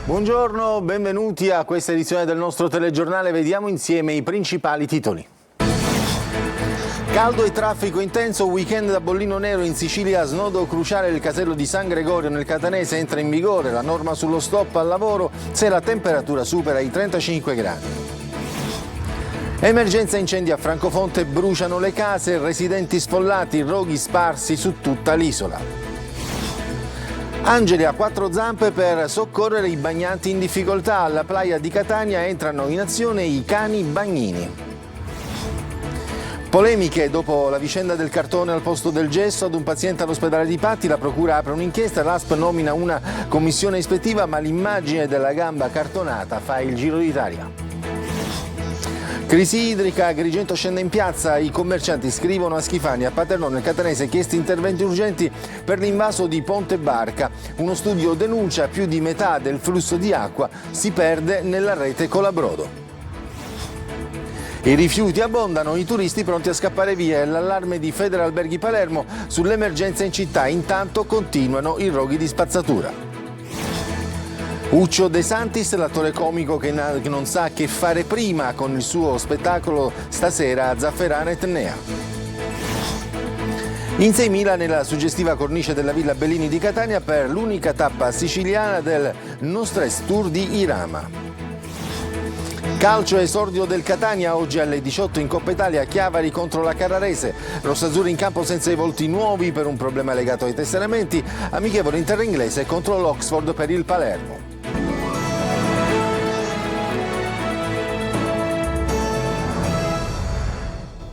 Buongiorno, benvenuti a questa edizione del nostro telegiornale. Vediamo insieme i principali titoli. Caldo e traffico intenso, weekend da bollino nero in Sicilia, snodo cruciale del casello di San Gregorio nel Catanese, entra in vigore la norma sullo stop al lavoro se la temperatura supera i 35 gradi. Emergenza incendi a Francofonte, bruciano le case, residenti sfollati, roghi sparsi su tutta l'isola. Angeli a quattro zampe per soccorrere i bagnanti in difficoltà. Alla playa di Catania entrano in azione i cani bagnini. Polemiche dopo la vicenda del cartone al posto del gesso ad un paziente all'ospedale di Patti. La procura apre un'inchiesta, l'ASP nomina una commissione ispettiva, ma l'immagine della gamba cartonata fa il giro d'Italia. Crisi idrica, Agrigento scende in piazza, i commercianti scrivono a Schifani, a Paternò nel Catanese, chiesti interventi urgenti per l'invaso di Ponte Barca. Uno studio denuncia più di metà del flusso di acqua si perde nella rete Colabrodo. I rifiuti abbondano, i turisti pronti a scappare via e l'allarme di Federalberghi Palermo sull'emergenza in città. Intanto continuano i roghi di spazzatura. Uccio De Santis, l'attore comico che non sa che fare prima con il suo spettacolo stasera a Zafferana Etnea. In 6.000 nella suggestiva cornice della Villa Bellini di Catania per l'unica tappa siciliana del No Stress Tour di Irama. Calcio, esordio del Catania oggi alle 18 in Coppa Italia, Chiavari contro la Carrarese, rossazzurri in campo senza i volti nuovi per un problema legato ai tesseramenti, amichevole in terra inglese contro l'Oxford per il Palermo.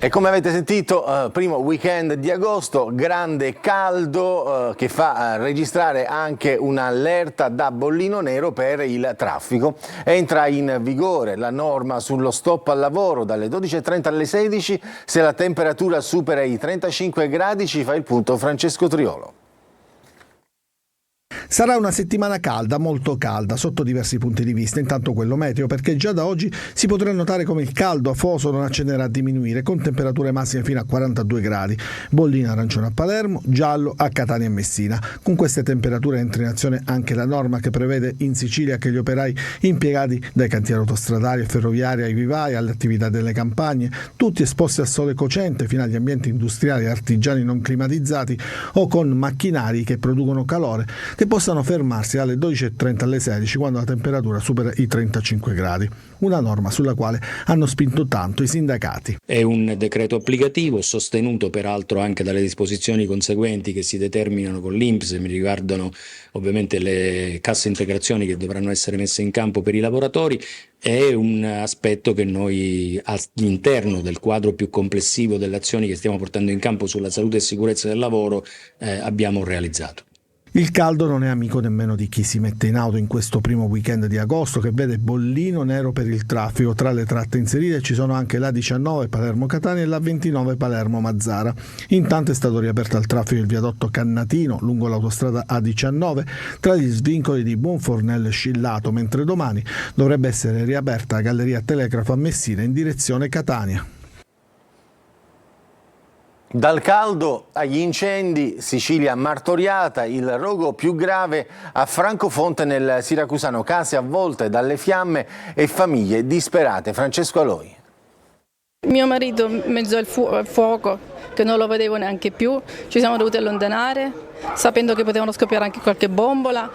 E come avete sentito, primo weekend di agosto, grande caldo che fa registrare anche un'allerta da bollino nero per il traffico. Entra in vigore la norma sullo stop al lavoro dalle 12.30 alle 16. Se la temperatura supera i 35 gradi, ci fa il punto Francesco Triolo. Sarà una settimana calda, molto calda, sotto diversi punti di vista, intanto quello meteo, perché già da oggi si potrà notare come il caldo afoso non accenderà a diminuire, con temperature massime fino a 42 gradi. Bollino arancione a Palermo, giallo a Catania e Messina. Con queste temperature entra in azione anche la norma che prevede in Sicilia che gli operai impiegati dai cantieri autostradali e ferroviari ai vivai, alle attività delle campagne, tutti esposti al sole cocente fino agli ambienti industriali e artigiani non climatizzati o con macchinari che producono calore, che possano fermarsi dalle 12.30 alle 16 quando la temperatura supera i 35 gradi. Una norma sulla quale hanno spinto tanto i sindacati. È un decreto applicativo sostenuto peraltro anche dalle disposizioni conseguenti che si determinano con l'INPS, mi riguardano ovviamente le casse integrazioni che dovranno essere messe in campo per i lavoratori. È un aspetto che noi all'interno del quadro più complessivo delle azioni che stiamo portando in campo sulla salute e sicurezza del lavoro abbiamo realizzato. Il caldo non è amico nemmeno di chi si mette in auto in questo primo weekend di agosto, che vede bollino nero per il traffico. Tra le tratte inserite ci sono anche la 19 Palermo-Catania e la 29 Palermo-Mazzara. Intanto è stato riaperto al traffico il viadotto Cannatino lungo l'autostrada A19 tra gli svincoli di Buonfornello e Scillato, mentre domani dovrebbe essere riaperta la galleria Telegrafo a Messina in direzione Catania. Dal caldo agli incendi, Sicilia martoriata, il rogo più grave a Francofonte nel siracusano, case avvolte dalle fiamme e famiglie disperate. Francesco Aloi. Mio marito in mezzo al fuoco, che non lo vedevo neanche più, ci siamo dovuti allontanare, sapendo che potevano scoppiare anche qualche bombola,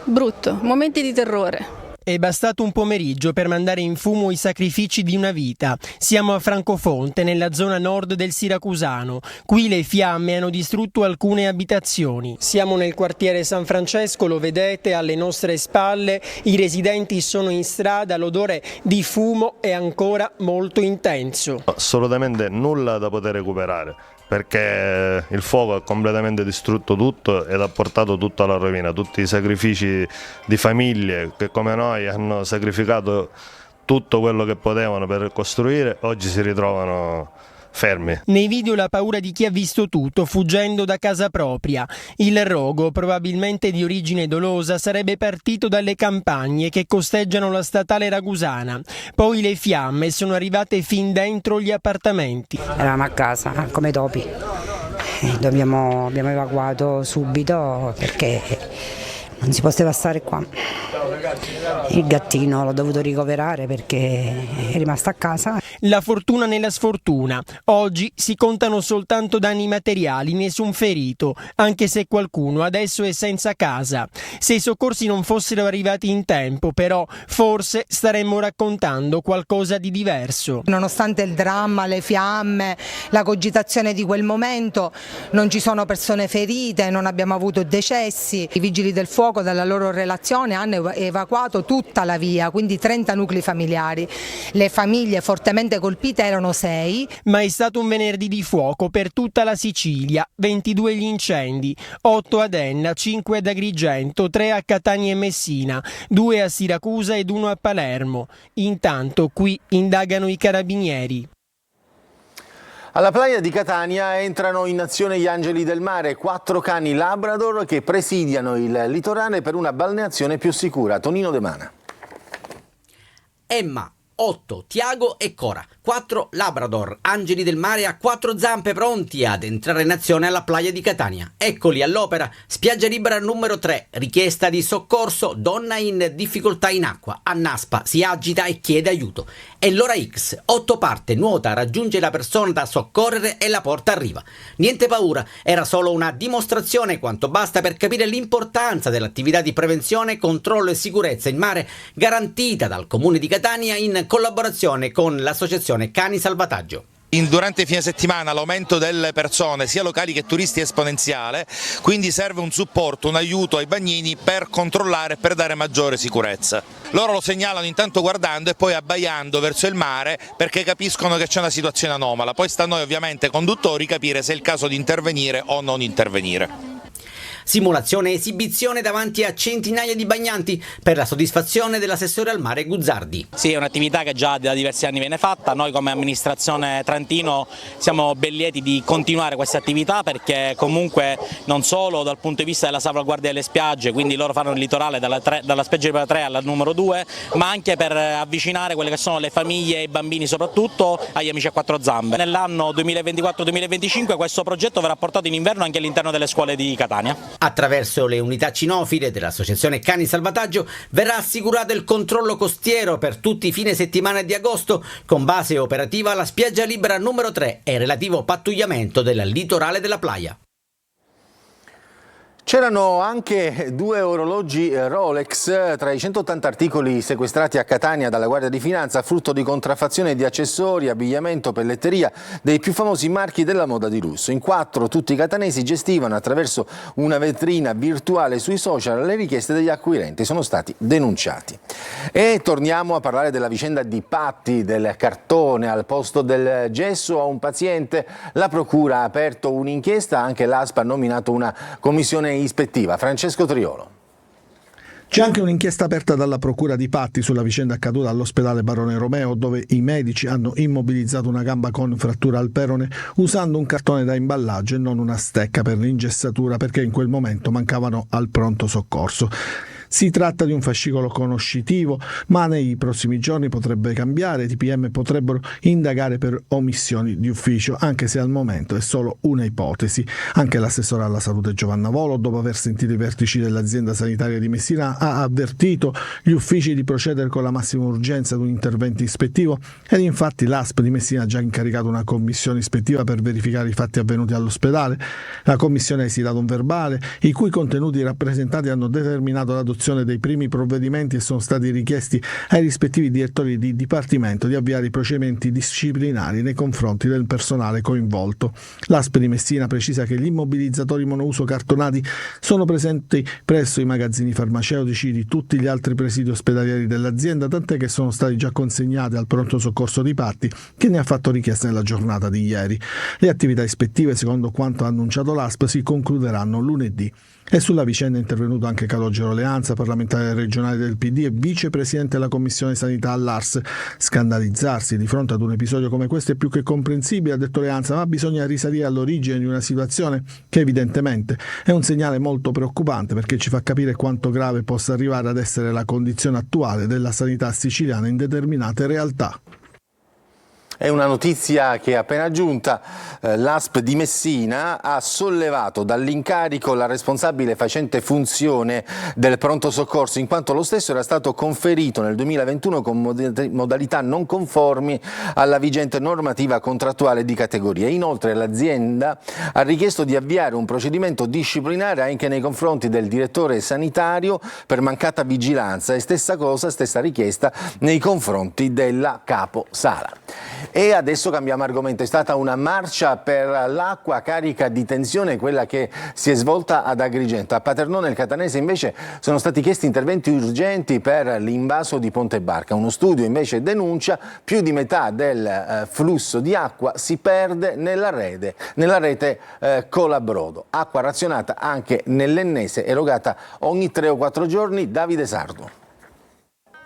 brutto, momenti di terrore. È bastato un pomeriggio per mandare in fumo i sacrifici di una vita. Siamo a Francofonte, nella zona nord del Siracusano. Qui le fiamme hanno distrutto alcune abitazioni. Siamo nel quartiere San Francesco, lo vedete alle nostre spalle. I residenti sono in strada, l'odore di fumo è ancora molto intenso. Assolutamente nulla da poter recuperare, perché il fuoco ha completamente distrutto tutto ed ha portato tutto alla rovina. Tutti i sacrifici di famiglie che come noi hanno sacrificato tutto quello che potevano per costruire, oggi si ritrovano fermi. Nei video la paura di chi ha visto tutto fuggendo da casa propria. Il rogo, probabilmente di origine dolosa, sarebbe partito dalle campagne che costeggiano la statale ragusana. Poi le fiamme sono arrivate fin dentro gli appartamenti. Eravamo a casa come topi. Abbiamo evacuato subito perché non si poteva stare qua. Il gattino l'ho dovuto ricoverare perché è rimasto a casa. La fortuna nella sfortuna. Oggi si contano soltanto danni materiali, nessun ferito, anche se qualcuno adesso è senza casa. Se i soccorsi non fossero arrivati in tempo, però, forse staremmo raccontando qualcosa di diverso. Nonostante il dramma, le fiamme, la cogitazione di quel momento, non ci sono persone ferite, non abbiamo avuto decessi. I vigili del fuoco dalla loro relazione hanno evacuato tutta la via, quindi 30 nuclei familiari. Le famiglie fortemente colpite erano 6. Ma è stato un venerdì di fuoco per tutta la Sicilia, 22 gli incendi, 8 ad Enna, 5 ad Agrigento, 3 a Catania e Messina, 2 a Siracusa ed 1 a Palermo. Intanto qui indagano i carabinieri. Alla playa di Catania entrano in azione gli Angeli del Mare, 4 cani Labrador che presidiano il litorale per una balneazione più sicura. Tonino De Mana. Emma, Otto, Tiago e Cora, 4 Labrador, angeli del mare a 4 zampe pronti ad entrare in azione alla playa di Catania. Eccoli all'opera, spiaggia libera numero 3, richiesta di soccorso, donna in difficoltà in acqua, annaspa, si agita e chiede aiuto. E l'ora X, 8 parte, nuota, raggiunge la persona da soccorrere e la porta a riva. Niente paura, era solo una dimostrazione quanto basta per capire l'importanza dell'attività di prevenzione, controllo e sicurezza in mare garantita dal Comune di Catania in collaborazione con l'associazione Cani Salvataggio. Durante il fine settimana l'aumento delle persone, sia locali che turisti, è esponenziale, quindi serve un supporto, un aiuto ai bagnini per controllare e per dare maggiore sicurezza. Loro lo segnalano intanto guardando e poi abbaiando verso il mare perché capiscono che c'è una situazione anomala. Poi sta a noi ovviamente conduttori capire se è il caso di intervenire o non intervenire. Simulazione e esibizione davanti a centinaia di bagnanti per la soddisfazione dell'assessore al mare Guzzardi. Sì, è un'attività che già da diversi anni viene fatta, noi come amministrazione Trentino siamo ben lieti di continuare questa attività perché comunque non solo dal punto di vista della salvaguardia delle spiagge, quindi loro fanno il litorale dalla spiaggia numero 3 alla numero 2, ma anche per avvicinare quelle che sono le famiglie e i bambini soprattutto agli amici a 4 zampe. Nell'anno 2024-2025 questo progetto verrà portato in inverno anche all'interno delle scuole di Catania. Attraverso le unità cinofile dell'associazione Cani Salvataggio verrà assicurato il controllo costiero per tutti i fine settimana di agosto con base operativa alla spiaggia libera numero 3 e relativo pattugliamento del litorale della playa. C'erano anche 2 orologi Rolex tra i 180 articoli sequestrati a Catania dalla Guardia di Finanza, frutto di contraffazione di accessori, abbigliamento, pelletteria dei più famosi marchi della moda di lusso. In 4 tutti i catanesi gestivano attraverso una vetrina virtuale sui social le richieste degli acquirenti, sono stati denunciati. E torniamo a parlare della vicenda di Patti, del cartone al posto del gesso a un paziente. La procura ha aperto un'inchiesta, anche l'ASP ha nominato una commissione ispettiva. Francesco Triolo. C'è anche un'inchiesta aperta dalla Procura di Patti sulla vicenda accaduta all'ospedale Barone Romeo, dove i medici hanno immobilizzato una gamba con frattura al perone usando un cartone da imballaggio e non una stecca per l'ingessatura, perché in quel momento mancavano al pronto soccorso. Si tratta di un fascicolo conoscitivo, ma nei prossimi giorni potrebbe cambiare. I TPM potrebbero indagare per omissioni di ufficio, anche se al momento è solo una ipotesi. Anche l'assessore alla salute Giovanna Volo, dopo aver sentito i vertici dell'azienda sanitaria di Messina, ha avvertito gli uffici di procedere con la massima urgenza ad un intervento ispettivo ed infatti l'ASP di Messina ha già incaricato una commissione ispettiva per verificare i fatti avvenuti all'ospedale. La commissione ha esitato un verbale i cui contenuti rappresentati hanno determinato l'adozione dei primi provvedimenti e sono stati richiesti ai rispettivi direttori di dipartimento di avviare i procedimenti disciplinari nei confronti del personale coinvolto. L'ASP di Messina precisa che gli immobilizzatori monouso cartonati sono presenti presso i magazzini farmaceutici di tutti gli altri presidi ospedalieri dell'azienda, tant'è che sono stati già consegnati al pronto soccorso di Patti, che ne ha fatto richiesta nella giornata di ieri. Le attività ispettive, secondo quanto ha annunciato l'ASP, si concluderanno lunedì. E sulla vicenda è intervenuto anche Calogero Leanza, parlamentare regionale del PD e vicepresidente della Commissione Sanità all'Ars. Scandalizzarsi di fronte ad un episodio come questo è più che comprensibile, ha detto Leanza, ma bisogna risalire all'origine di una situazione che evidentemente è un segnale molto preoccupante, perché ci fa capire quanto grave possa arrivare ad essere la condizione attuale della sanità siciliana in determinate realtà. È una notizia che è appena giunta. L'ASP di Messina ha sollevato dall'incarico la responsabile facente funzione del pronto soccorso, in quanto lo stesso era stato conferito nel 2021 con modalità non conformi alla vigente normativa contrattuale di categoria. Inoltre l'azienda ha richiesto di avviare un procedimento disciplinare anche nei confronti del direttore sanitario per mancata vigilanza e stessa richiesta nei confronti della caposala. E adesso cambiamo argomento. È stata una marcia per l'acqua carica di tensione, quella che si è svolta ad Agrigento. A Paternò nel Catanese invece sono stati chiesti interventi urgenti per l'invaso di Ponte Barca. Uno studio invece denuncia più di metà del flusso di acqua si perde nella rete Colabrodo. Acqua razionata anche nell'Ennese, erogata ogni 3 o 4 giorni. Davide Sardo.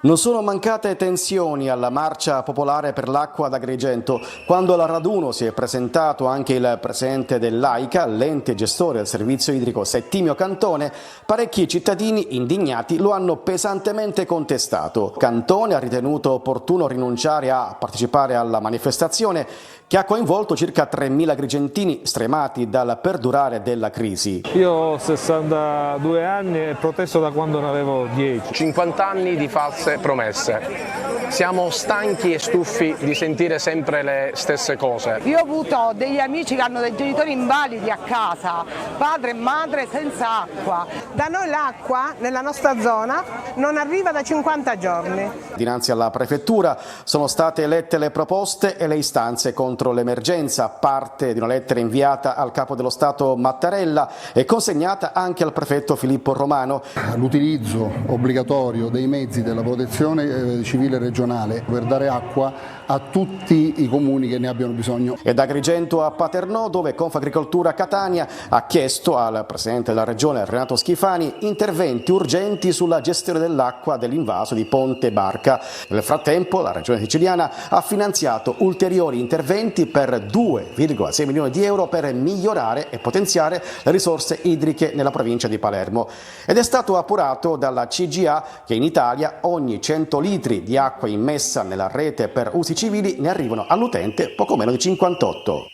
Non sono mancate tensioni alla marcia popolare per l'acqua ad Agrigento. Quando al raduno si è presentato anche il presidente dell'AICA, l'ente gestore del servizio idrico Settimio Cantone, parecchi cittadini indignati lo hanno pesantemente contestato. Cantone ha ritenuto opportuno rinunciare a partecipare alla manifestazione che ha coinvolto circa 3.000 agrigentini stremati dal perdurare della crisi. Io ho 62 anni e protesto da quando ne avevo 10. 50 anni di false promesse. Siamo stanchi e stufi di sentire sempre le stesse cose. Io ho avuto degli amici che hanno dei genitori invalidi a casa, padre e madre senza acqua. Da noi l'acqua nella nostra zona non arriva da 50 giorni. Dinanzi alla prefettura sono state lette le proposte e le istanze contro l'emergenza, parte di una lettera inviata al capo dello Stato Mattarella e consegnata anche al prefetto Filippo Romano. L'utilizzo obbligatorio dei mezzi della protezione civile regionale per dare acqua a tutti i comuni che ne abbiano bisogno. E da Agrigento a Paternò, dove Confagricoltura Catania ha chiesto al presidente della regione Renato Schifani interventi urgenti sulla gestione dell'acqua dell'invaso di Ponte Barca. Nel frattempo la regione siciliana ha finanziato ulteriori interventi per 2,6 milioni di euro per migliorare e potenziare le risorse idriche nella provincia di Palermo. Ed è stato appurato dalla CGA che in Italia ogni 100 litri di acqua immessa nella rete per usi civili ne arrivano all'utente poco meno di 58.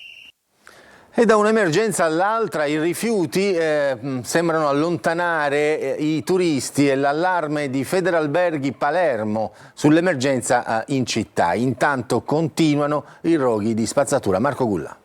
E da un'emergenza all'altra i rifiuti sembrano allontanare i turisti e l'allarme di Federalberghi Palermo sull'emergenza in città. Intanto continuano i roghi di spazzatura. Marco Gulla.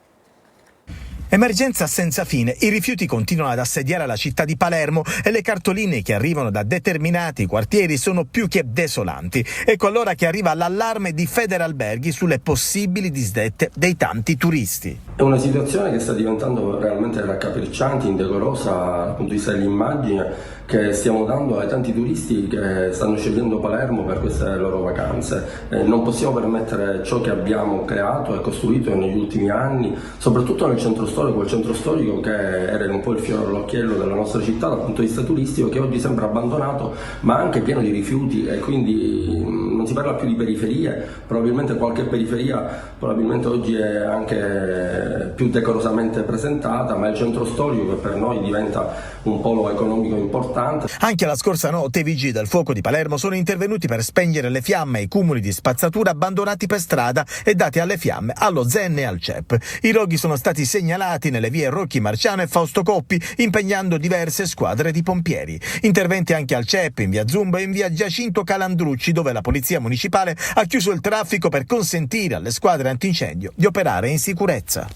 Emergenza senza fine, i rifiuti continuano ad assediare la città di Palermo e le cartoline che arrivano da determinati quartieri sono più che desolanti. Ecco allora che arriva l'allarme di Federalberghi sulle possibili disdette dei tanti turisti. È una situazione che sta diventando realmente raccapricciante, indecorosa dal punto di vista dell'immagine che stiamo dando ai tanti turisti che stanno scegliendo Palermo per queste loro vacanze. Non possiamo permettere ciò che abbiamo creato e costruito negli ultimi anni, soprattutto nel centro storico, quel centro storico che era un po' il fiore all'occhiello della nostra città dal punto di vista turistico, che oggi sembra abbandonato ma anche pieno di rifiuti, e quindi non si parla più di periferie, probabilmente qualche periferia probabilmente oggi è anche più decorosamente presentata, ma il centro storico che per noi diventa un polo economico importante. Anche la scorsa notte i vigili del fuoco di Palermo sono intervenuti per spegnere le fiamme ai cumuli di spazzatura abbandonati per strada e dati alle fiamme allo ZEN e al CEP. I roghi sono stati segnalati nelle vie Rocchi Marciano e Fausto Coppi, impegnando diverse squadre di pompieri. Interventi anche al CEP, in via Zumba e in via Giacinto Calandrucci, dove la polizia municipale ha chiuso il traffico per consentire alle squadre antincendio di operare in sicurezza.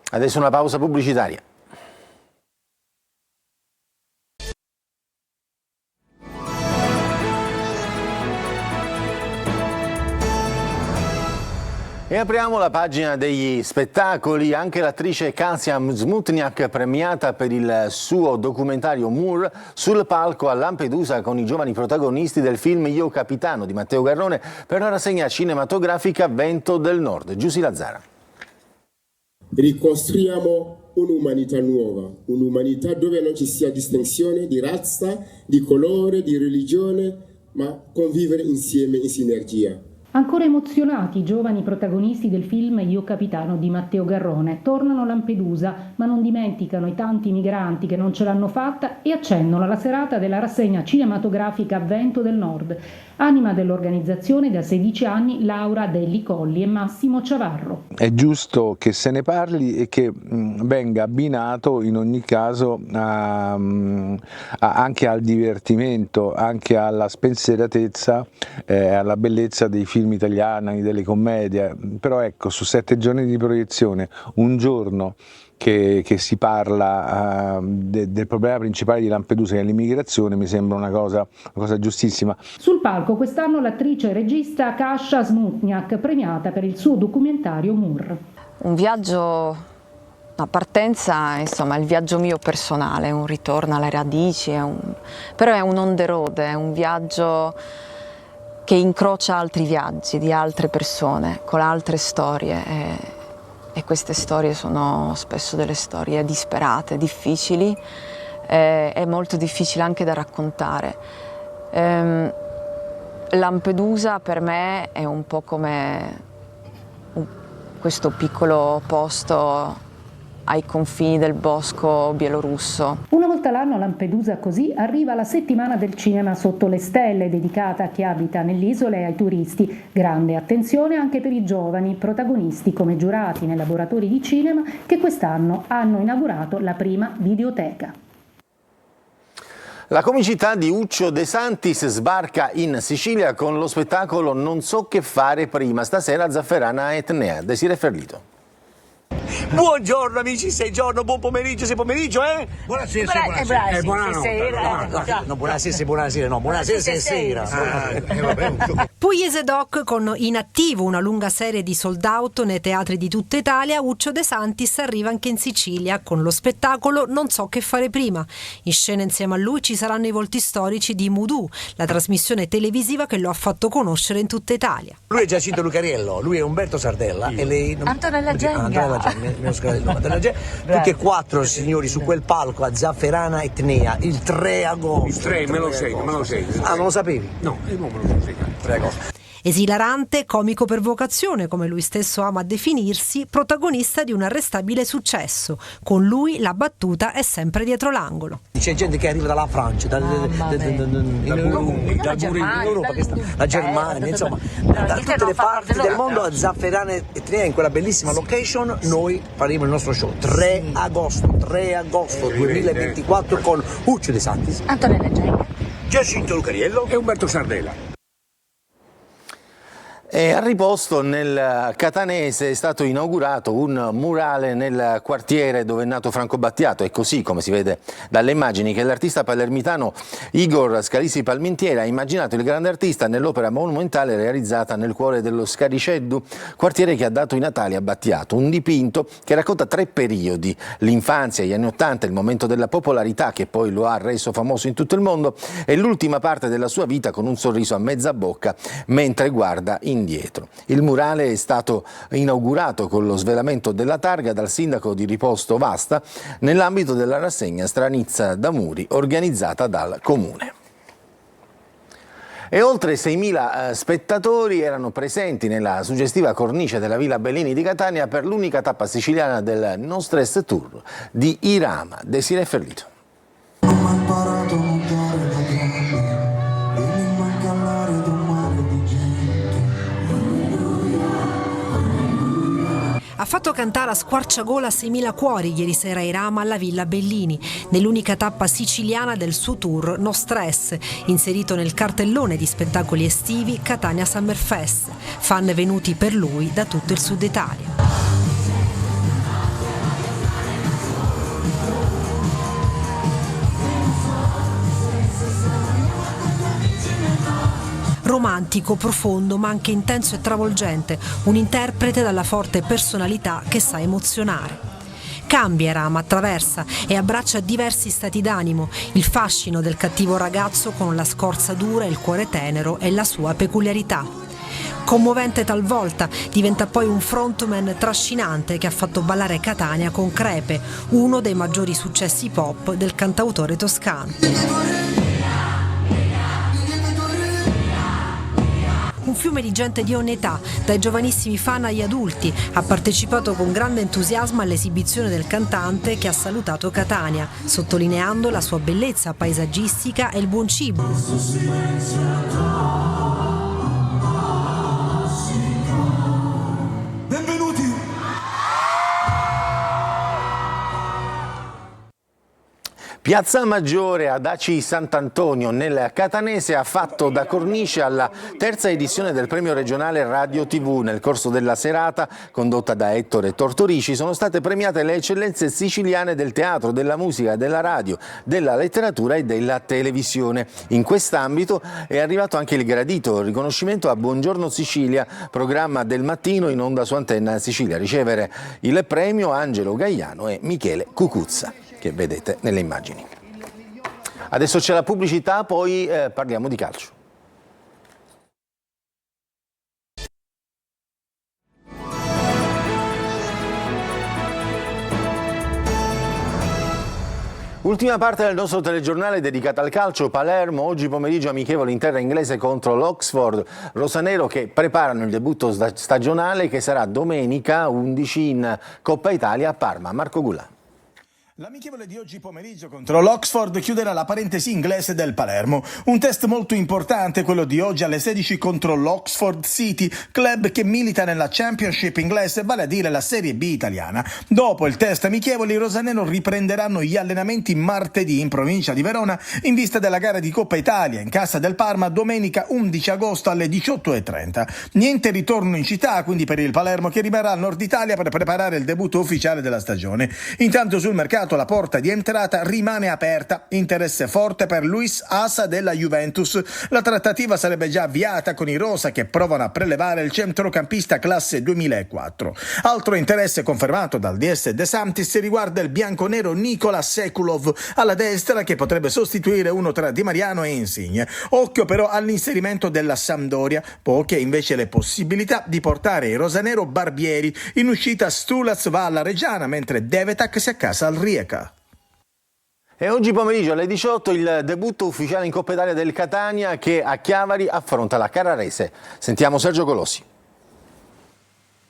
Adesso una pausa pubblicitaria. E apriamo la pagina degli spettacoli. Anche l'attrice Kasia Smutniak, premiata per il suo documentario Moore, sul palco a Lampedusa con i giovani protagonisti del film Io Capitano di Matteo Garrone per la rassegna cinematografica Vento del Nord. Giusy Lazzara. Ricostruiamo un'umanità nuova, un'umanità dove non ci sia distinzione di razza, di colore, di religione, ma convivere insieme in sinergia. Ancora emozionati, i giovani protagonisti del film Io capitano di Matteo Garrone tornano a Lampedusa, ma non dimenticano i tanti migranti che non ce l'hanno fatta e accendono alla serata della rassegna cinematografica Vento del Nord. Anima dell'organizzazione da 16 anni Laura Delli Colli e Massimo Ciavarro. È giusto che se ne parli e che venga abbinato in ogni caso anche al divertimento, anche alla spensieratezza, alla bellezza dei film italiani, delle commedie. Però ecco, su 7 giorni di proiezione, un giorno che si parla del problema principale di Lampedusa, che è l'immigrazione, mi sembra una cosa giustissima. Sul palco quest'anno l'attrice e regista Kasia Smutniak, premiata per il suo documentario Mur. Un viaggio, una partenza, insomma, il viaggio mio personale, un ritorno alle radici, però è un on the road, è un viaggio che incrocia altri viaggi di altre persone, con altre storie e queste storie sono spesso delle storie disperate, difficili, è molto difficile anche da raccontare. Lampedusa per me è un po' come questo piccolo posto ai confini del bosco bielorusso. Una volta l'anno a Lampedusa così arriva la settimana del cinema sotto le stelle, dedicata a chi abita nell'isola e ai turisti. Grande attenzione anche per i giovani protagonisti come giurati nei laboratori di cinema che quest'anno hanno inaugurato la prima videoteca. La comicità di Uccio De Santis sbarca in Sicilia con lo spettacolo Non so che fare prima. Stasera Zafferana Etnea. Desiree Ferlito. Buongiorno amici, buon pomeriggio, Buonasera, buonasera. Pugliese Doc con In attivo, una lunga serie di sold out nei teatri di tutta Italia. Uccio De Santis arriva anche in Sicilia con lo spettacolo Non so che fare prima. In scena insieme a lui ci saranno i volti storici di Moodoo, la trasmissione televisiva che lo ha fatto conoscere in tutta Italia. Lui è Giacinto Lucariello, lui è Umberto Sardella e lei Antonella Genga. Tutti e 4 signori su quel palco a Zafferana Etnea il 3 agosto. Il 3, me lo sei. Ah, non lo sapevi? No, non me lo so spiegare. 3 agosto. Esilarante, comico per vocazione, come lui stesso ama definirsi, protagonista di un arrestabile successo. Con lui la battuta è sempre dietro l'angolo. C'è gente che arriva dalla Francia, dall'Europa, la Germania, insomma, da tutte le parti del mondo a Zafferana Etnea, in quella bellissima location, noi faremo il nostro show 3 agosto 2024 con Uccio De Santis, Antonella Genga, Giacinto Lucariello e Umberto Sardella. E a riposto nel Catanese è stato inaugurato un murale nel quartiere dove è nato Franco Battiato. È così, come si vede dalle immagini, che l'artista palermitano Igor Scalisi Palmentieri ha immaginato il grande artista nell'opera monumentale realizzata nel cuore dello Scariceddu, quartiere che ha dato i natali a Battiato. Un dipinto che racconta 3 periodi: l'infanzia, gli anni '80, il momento della popolarità che poi lo ha reso famoso in tutto il mondo, e l'ultima parte della sua vita con un sorriso a mezza bocca mentre guarda indietro. Il murale è stato inaugurato con lo svelamento della targa dal sindaco di Riposto Vasta nell'ambito della rassegna Stranizza da Muri organizzata dal comune. E oltre 6.000 spettatori erano presenti nella suggestiva cornice della Villa Bellini di Catania per l'unica tappa siciliana del No Stress Tour di Irama. Desiree Ferlito. Ha fatto cantare a squarciagola 6.000 cuori ieri sera a Irama alla Villa Bellini, nell'unica tappa siciliana del suo tour No Stress, inserito nel cartellone di spettacoli estivi Catania Summer Fest, fan venuti per lui da tutto il sud Italia. Romantico, profondo, ma anche intenso e travolgente, un interprete dalla forte personalità che sa emozionare. Cambia Irama, attraversa e abbraccia diversi stati d'animo, il fascino del cattivo ragazzo con la scorza dura, il cuore tenero e la sua peculiarità. Commovente talvolta, diventa poi un frontman trascinante che ha fatto ballare Catania con Crepe, uno dei maggiori successi pop del cantautore toscano. un fiume di gente di ogni età, dai giovanissimi fan agli adulti, ha partecipato con grande entusiasmo all'esibizione del cantante che ha salutato Catania, sottolineando la sua bellezza paesaggistica e il buon cibo. Benvenuti! Piazza Maggiore ad Aci Sant'Antonio nel Catanese ha fatto da cornice alla terza edizione del premio regionale Radio TV. Nel corso della serata, condotta da Ettore Tortorici, sono state premiate le eccellenze siciliane del teatro, della musica, della radio, della letteratura e della televisione. In quest'ambito è arrivato anche il gradito riconoscimento a Buongiorno Sicilia, programma del mattino in onda su Antenna Sicilia. A ricevere il premio Angelo Gaiano e Michele Cucuzza, che vedete nelle immagini. Adesso c'è la pubblicità, poi parliamo di calcio. Ultima parte del nostro telegiornale dedicata al calcio. Palermo, oggi pomeriggio amichevole in terra inglese contro l'Oxford. Rosanero che preparano il debutto stagionale che sarà domenica 11 in Coppa Italia a Parma. Marco Gulà. L'amichevole di oggi pomeriggio contro l'Oxford chiuderà la parentesi inglese del Palermo. Un test molto importante quello di oggi alle 16 contro l'Oxford City, club che milita nella Championship inglese, vale a dire la Serie B italiana. Dopo il test amichevole i rosanero riprenderanno gli allenamenti martedì in provincia di Verona in vista della gara di Coppa Italia in casa del Parma domenica 11 agosto alle 18:30. Niente ritorno in città quindi per il Palermo che rimarrà al nord Italia per preparare il debutto ufficiale della stagione. Intanto sul mercato la porta di entrata rimane aperta, interesse forte per Luis Asa della Juventus. La trattativa sarebbe già avviata con i rosa che provano a prelevare il centrocampista classe 2004. Altro interesse confermato dal DS De Santis riguarda il bianconero Nikola Sekulov alla destra che potrebbe sostituire uno tra Di Mariano e Insigne. Occhio però all'inserimento della Sampdoria, poche invece le possibilità di portare il rosanero Barbieri. In uscita Stulaz va alla Reggiana mentre Devetak si accasa al Rijeka. E oggi pomeriggio alle 18 il debutto ufficiale in Coppa Italia del Catania che a Chiavari affronta la Carrarese. Sentiamo Sergio Colossi.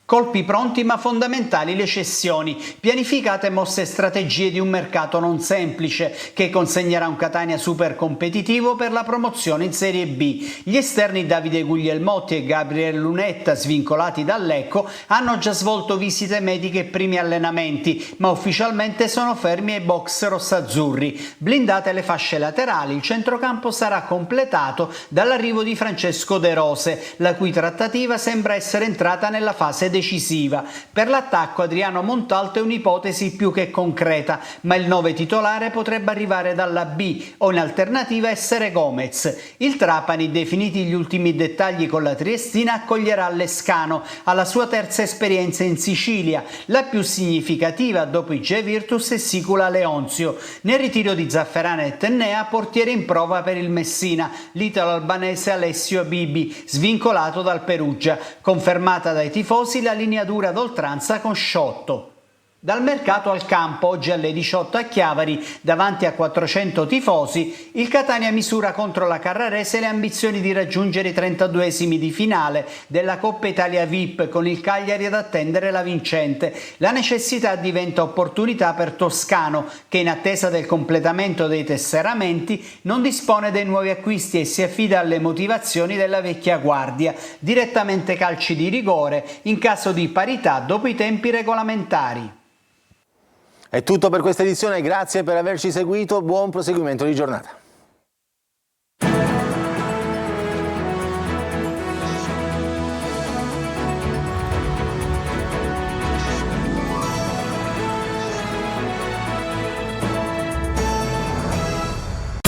Colpi pronti ma fondamentali le cessioni, pianificate mosse e strategie di un mercato non semplice che consegnerà un Catania super competitivo per la promozione in Serie B. Gli esterni Davide Guglielmotti e Gabriele Lunetta, svincolati dal Lecco, hanno già svolto visite mediche e primi allenamenti, ma ufficialmente sono fermi ai box rossazzurri. Blindate le fasce laterali, il centrocampo sarà completato dall'arrivo di Francesco De Rose, la cui trattativa sembra essere entrata nella fase decisiva. Per l'attacco Adriano Montalto è un'ipotesi più che concreta, ma il 9 titolare potrebbe arrivare dalla B o in alternativa essere Gomez. Il Trapani, definiti gli ultimi dettagli con la Triestina, accoglierà Lescano alla sua terza esperienza in Sicilia, la più significativa dopo i G Virtus e Sicula Leonzio. Nel ritiro di Zafferana e Tennea, portiere in prova per il Messina, l'italo-albanese Alessio Bibi, svincolato dal Perugia, confermata dai tifosi la linea dura d'oltranza con Sciotto. Dal mercato al campo, oggi alle 18 a Chiavari, davanti a 400 tifosi, il Catania misura contro la Carrarese le ambizioni di raggiungere i 32esimi di finale della Coppa Italia VIP con il Cagliari ad attendere la vincente. La necessità diventa opportunità per Toscano, che in attesa del completamento dei tesseramenti non dispone dei nuovi acquisti e si affida alle motivazioni della vecchia guardia, direttamente calci di rigore in caso di parità dopo i tempi regolamentari. È tutto per questa edizione, grazie per averci seguito, buon proseguimento di giornata.